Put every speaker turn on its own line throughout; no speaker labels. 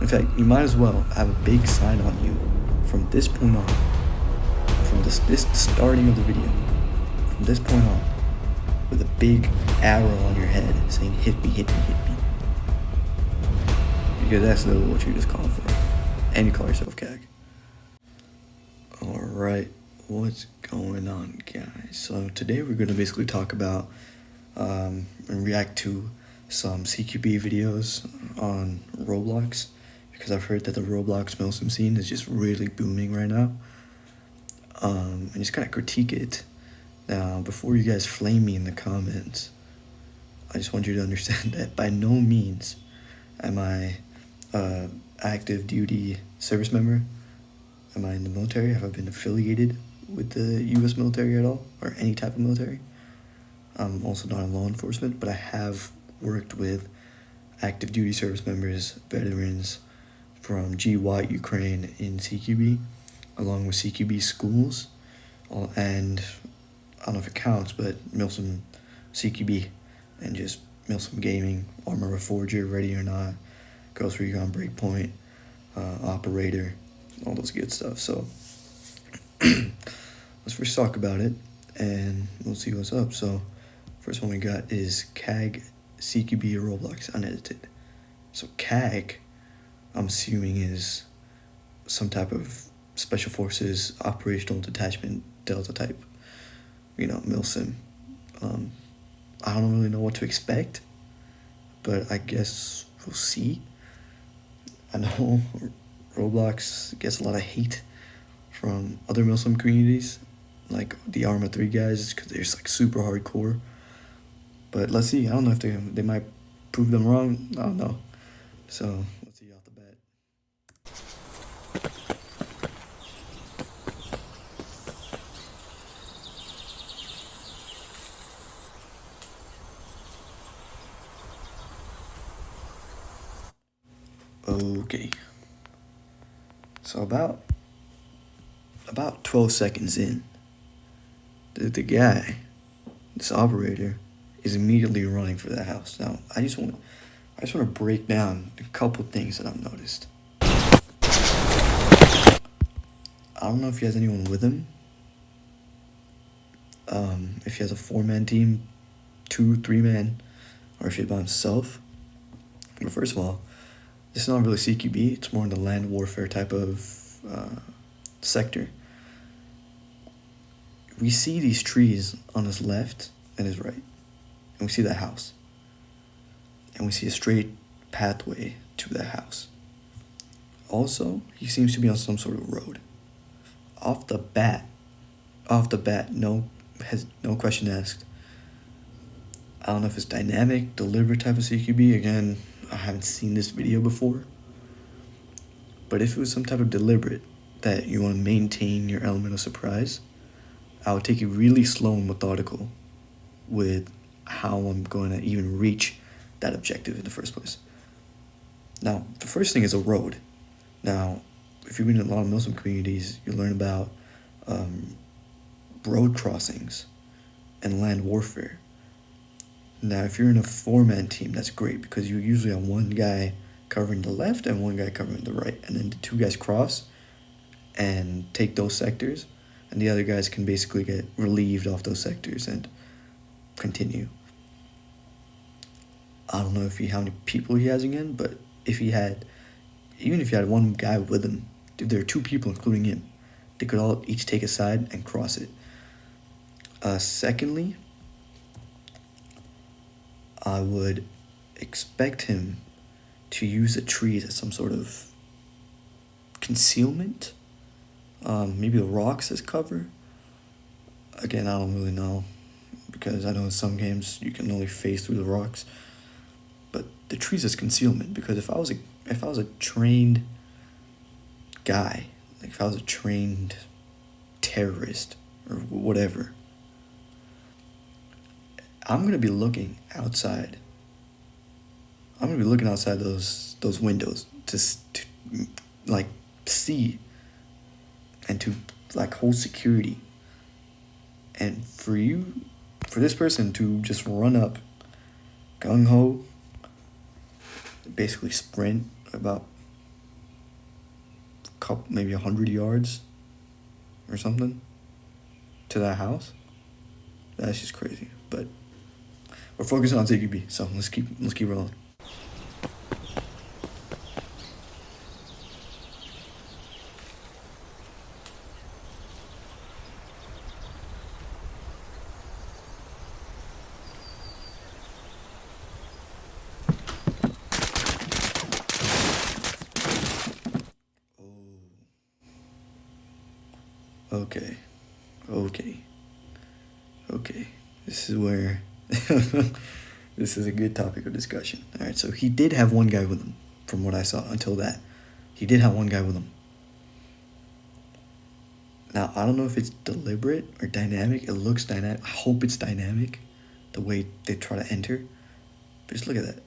In fact, you might as well have a big sign on you from this point on, from this starting of the video, from this point on, with a big arrow on your head saying hit me, hit me, hit me. Because that's literally what you're just calling for. And you call yourself CAG. Alright, what's going on, guys? So today we're going to basically talk about and react to some CQB videos on Roblox, because I've heard that the Roblox Milsim scene is just really booming right now. And just kind of critique it. Now, before you guys flame me in the comments, I just want you to understand that by no means am I active duty service member. Am I in the military? Have I been affiliated with the U.S. military at all, or any type of military? I'm also not in law enforcement, but I have worked with active duty service members, veterans from GY Ukraine in CQB, along with CQB schools, and I don't know if it counts, but Milsim CQB, and just Milsim Gaming, Armor Forger, Ready or Not, Ghost Recon Breakpoint, Operator, all those good stuff. So let's first talk about it, and we'll see what's up. So first one we got is CAG CQB Roblox unedited. So CAG, I'm assuming, is some type of Special Forces Operational Detachment Delta type, Milsim. I don't really know what to expect, but I guess we'll see. I know Roblox gets a lot of hate from other Muslim communities, like the Arma 3 guys, because they're just like super hardcore. But let's see. I don't know if they might prove them wrong. I don't know. So let's see off the bat. Okay. So about 12 seconds in, the guy, this operator, is immediately running for the house. Now, I just want to break down a couple things that I've noticed. I don't know if he has anyone with him. If he has a 4-man team, 2, 3-man, or if he's by himself. But first of all, this is not really CQB. It's more in the land warfare type of sector. We see these trees on his left and his right, and we see the house, and we see a straight pathway to the house. Also, he seems to be on some sort of road. Off the bat, no question asked. I don't know if it's dynamic, deliberate type of CQB. Again, I haven't seen this video before. But if it was some type of deliberate that you want to maintain your element of surprise, I would take it really slow and methodical with how I'm going to even reach that objective in the first place. Now, the first thing is a road. Now, if you've been in a lot of Muslim communities, you learn about road crossings and land warfare. Now, if you're in a 4-man team, that's great, because you usually have one guy covering the left and one guy covering the right, and then the 2 guys cross and take those sectors, and the other guys can basically get relieved off those sectors and continue. I don't know how many people he has again, but even if he had one guy with him, if there are 2 people including him, they could all each take a side and cross it. Secondly, I would expect him to use the trees as some sort of concealment. Maybe the rocks as cover. Again, I don't really know, because I know in some games you can only phase through the rocks. But the trees as concealment, because if I was a trained guy, like if I was a trained terrorist or whatever, I'm gonna be looking outside. I'm gonna be looking outside those windows to like see and to like hold security. And for this person to just run up gung ho, basically sprint about couple, maybe 100 yards or something to that house. That's just crazy. But we're focusing on CQB, so let's keep rolling. Okay. This is where this is a good topic of discussion. All right, so he did have one guy with him, from what I saw. Until that, he did have one guy with him. Now I don't know if it's deliberate or dynamic. It looks dynamic. I hope it's dynamic, the way they try to enter. But just look at that.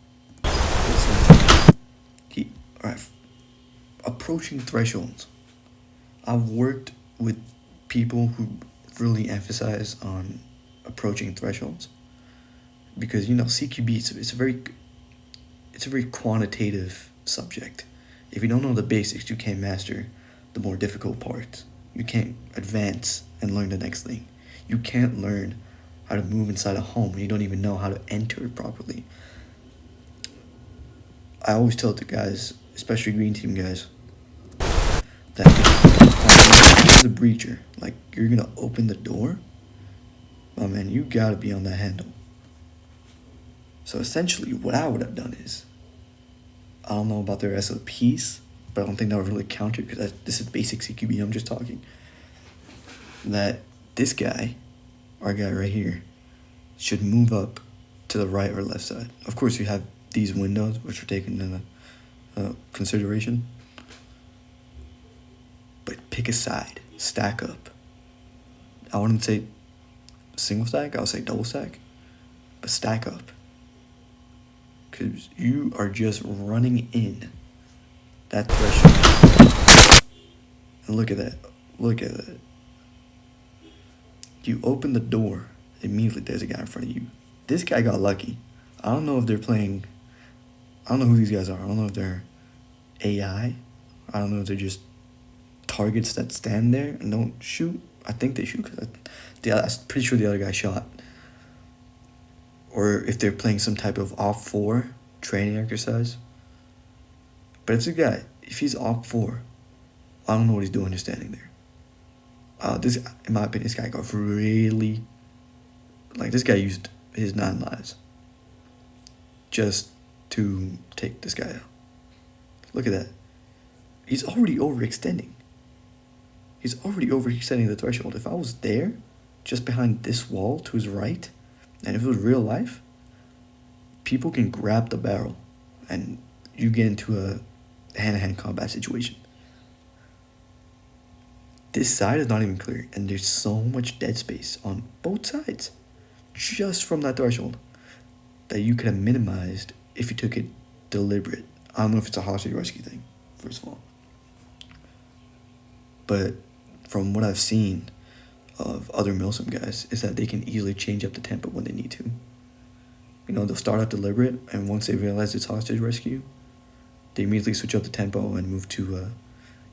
All right, approaching thresholds. I've worked with people who really emphasize on approaching thresholds, because CQB, it's a very quantitative subject. If you don't know the basics, you can't master the more difficult parts. You can't advance and learn the next thing. You can't learn how to move inside a home when you don't even know how to enter it properly. I always tell the guys, especially green team guys, that as a breacher, like, you're gonna open the door, oh man, you gotta be on that handle. So essentially what I would have done is, I don't know about their SOPs, but I don't think that would really count it, because this is basic CQB. I'm just talking that this guy, our guy right here, should move up to the right or left side. Of course, you have these windows, which are taken into consideration, but pick a side, stack up. I wouldn't say single stack, I would say double stack, but stack up, because you are just running in that threshold. And look at that. You open the door, immediately there's a guy in front of you. This guy got lucky. I don't know if they're playing, I don't know who these guys are. I don't know if they're AI. I don't know if they're just targets that stand there and don't shoot. I think they shoot, because I'm pretty sure the other guy shot. Or if they're playing some type of off-4 training exercise. But if he's off-4, I don't know what he's doing just standing there. In my opinion, this guy got really, this guy used his 9 lives just to take this guy out. Look at that. He's already overextending. He's already overextending the threshold. If I was there, just behind this wall to his right, and if it was real life, people can grab the barrel, and you get into a hand-to-hand combat situation. This side is not even clear, and there's so much dead space on both sides, just from that threshold, that you could have minimized if you took it deliberate. I don't know if it's a hostage rescue thing, first of all. But from what I've seen of other Milsim guys, is that they can easily change up the tempo when they need to. They'll start out deliberate, and once they realize it's hostage rescue, they immediately switch up the tempo and move to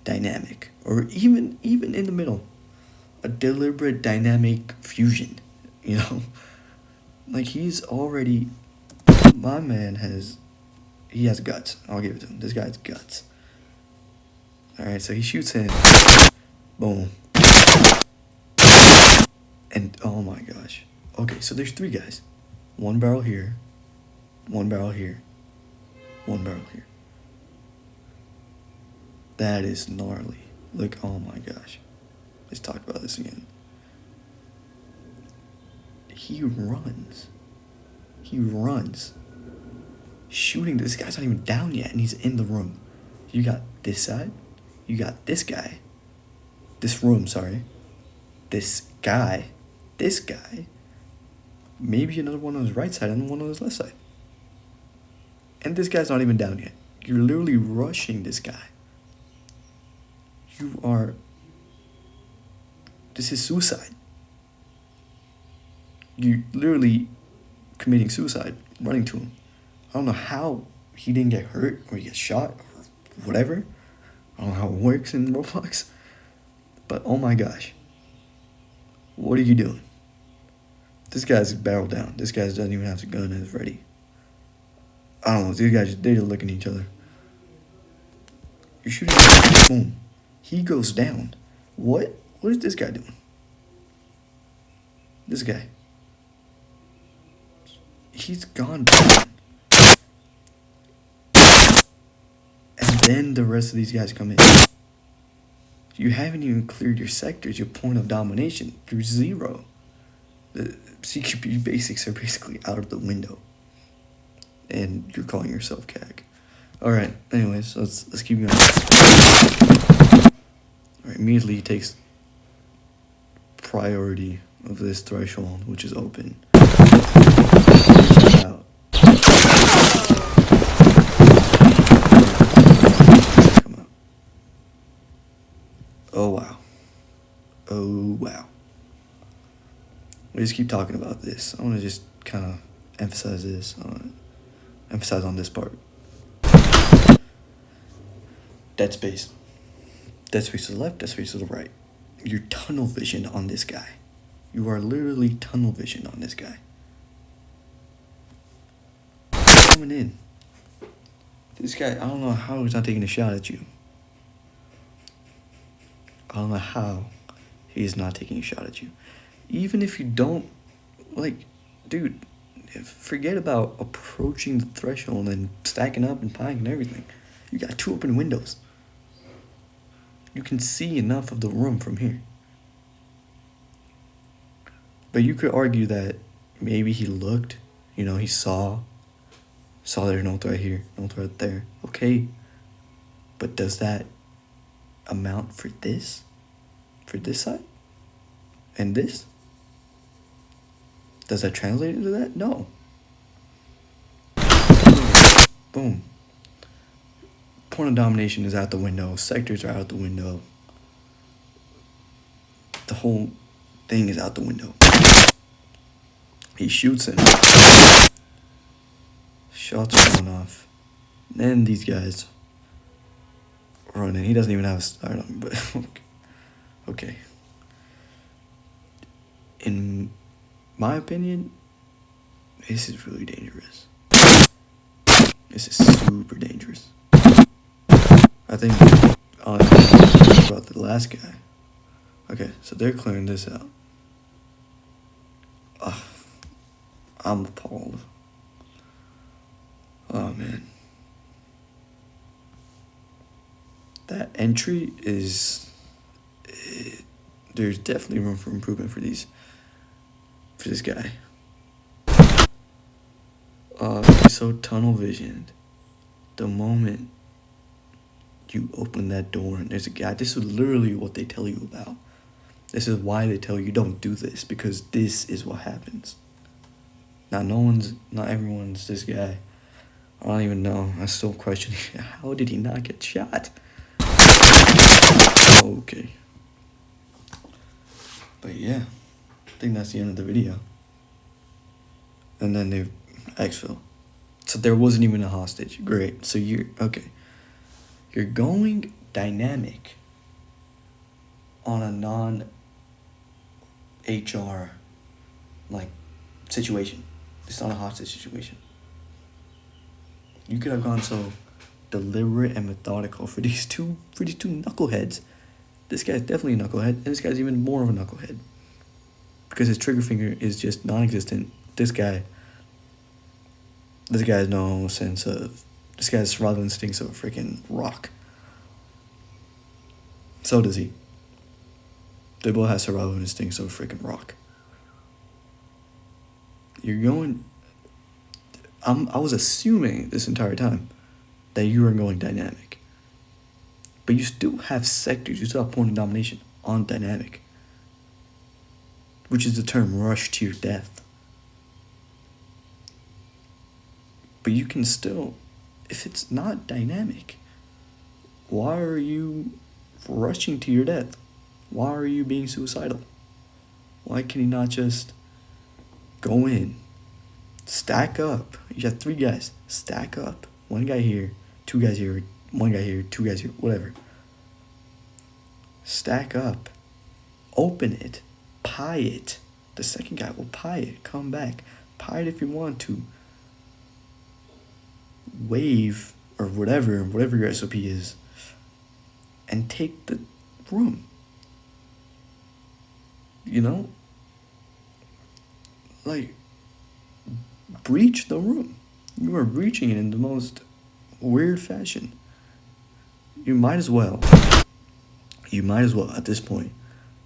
dynamic, or even in the middle, a deliberate dynamic fusion. He's already, my man has guts. I'll give it to him. This guy has guts. All right, so he shoots in, boom, and oh my gosh. Okay, so there's 3 guys, 1 barrel here, 1 barrel here, 1 barrel here. That is gnarly. Look, oh my gosh. Let's talk about this again. He runs. Shooting, this guy's not even down yet, and he's in the room. You got this side. You got this guy. This room, sorry. This guy. Maybe another one on his right side and one on his left side. And this guy's not even down yet. You're literally rushing this guy. This is suicide. You're literally committing suicide, running to him. I don't know how he didn't get hurt or he gets shot or whatever. I don't know how it works in Roblox, but oh my gosh. What are you doing? This guy's barreled down. This guy doesn't even have the gun and is ready. I don't know. These guys, they're just looking at each other. You're shooting. Boom. He goes down. What? What is this guy doing? This guy. He's gone down. And then the rest of these guys come in. You haven't even cleared your sectors, your point of domination. You're 0. The CQB basics are basically out of the window. And you're calling yourself CAG. Alright, anyways, let's keep going. Alright, immediately he takes priority of this threshold, which is open. Out. Come on. Oh wow. Oh wow. We just keep talking about this. I want to just kind of emphasize this. Emphasize on this part. Dead space. Dead space to the left, dead space to the right. You're tunnel vision on this guy. You are literally tunnel vision on this guy. Coming in. This guy, I don't know how he's not taking a shot at you. I don't know how he's not taking a shot at you. Even if you don't, like, dude, forget about approaching the threshold and stacking up and pieing and everything. You got 2 open windows. You can see enough of the room from here. But you could argue that maybe he looked, he saw there's no threat here, no threat there. Okay. But does that amount for this? For this side? And this? Does that translate into that? No. Boom. Point of domination is out the window. Sectors are out the window. The whole thing is out the window. He shoots him. Shots are going off. And then these guys run in. He doesn't even have a start on, but okay. In my opinion, this is really dangerous. This is super dangerous. I think about the last guy. Okay, so they're clearing this out. I'm appalled. Oh man. That entry is... there's definitely room for improvement for this guy. He's so tunnel visioned. The moment you open that door and there's a guy, this is literally what they tell you about. This is why they tell you don't do this, because this is what happens. Now, not everyone's this guy. I don't even know. I'm still questioning, how did he not get shot? Okay. But yeah, I think that's the end of the video. And then they exfil. So there wasn't even a hostage. Great. So you're going dynamic on a non-HR situation. It's not a hostage situation. You could have gone so deliberate and methodical for these two knuckleheads. This guy's definitely a knucklehead, and this guy's even more of a knucklehead. Because his trigger finger is just non-existent. This guy has no sense of... This guy's survival instincts of a freaking rock. So does he. They both have survival instincts of a freaking rock. You're going... I was assuming this entire time that you were going dynamic. But you still have sectors, you still have point of domination on dynamic. Which is the term rush to your death. But you can still, if it's not dynamic, why are you rushing to your death? Why are you being suicidal? Why can you not just go in, stack up? You got 3 guys, stack up. 1 guy here, 2 guys here, 1 guy here, 2 guys here, whatever. stack up, open it, pie it. The second guy will pie it, come back, pie it if you want to. Wave or whatever your SOP is, and take the room. You know? Like, breach the room. You are breaching it in the most weird fashion. You might as well at this point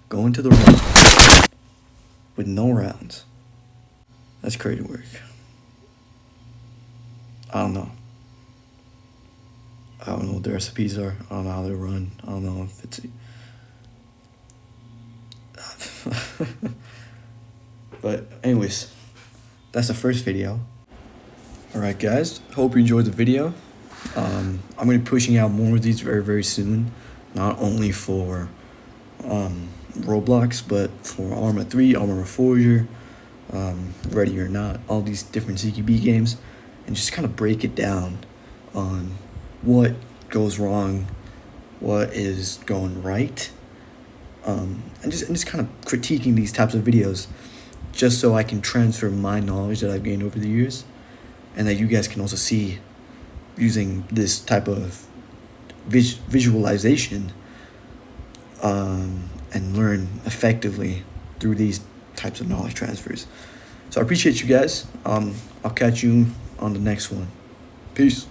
go into the room with no rounds. That's crazy work. I don't know what the recipes are. I don't know how they run. I don't know if it's but anyways, that's the first video. Alright guys, hope you enjoyed the video. I'm going to be pushing out more of these very soon. Not only for Roblox, but for Arma 3, Arma Forger, Ready or Not, all these different CQB games, and just kind of break it down on what goes wrong, what is going right, and just kind of critiquing these types of videos, just so I can transfer my knowledge that I've gained over the years, and that you guys can also see using this type of visualization, and learn effectively through these types of knowledge transfers. So I appreciate you guys. I'll catch you on the next one. Peace.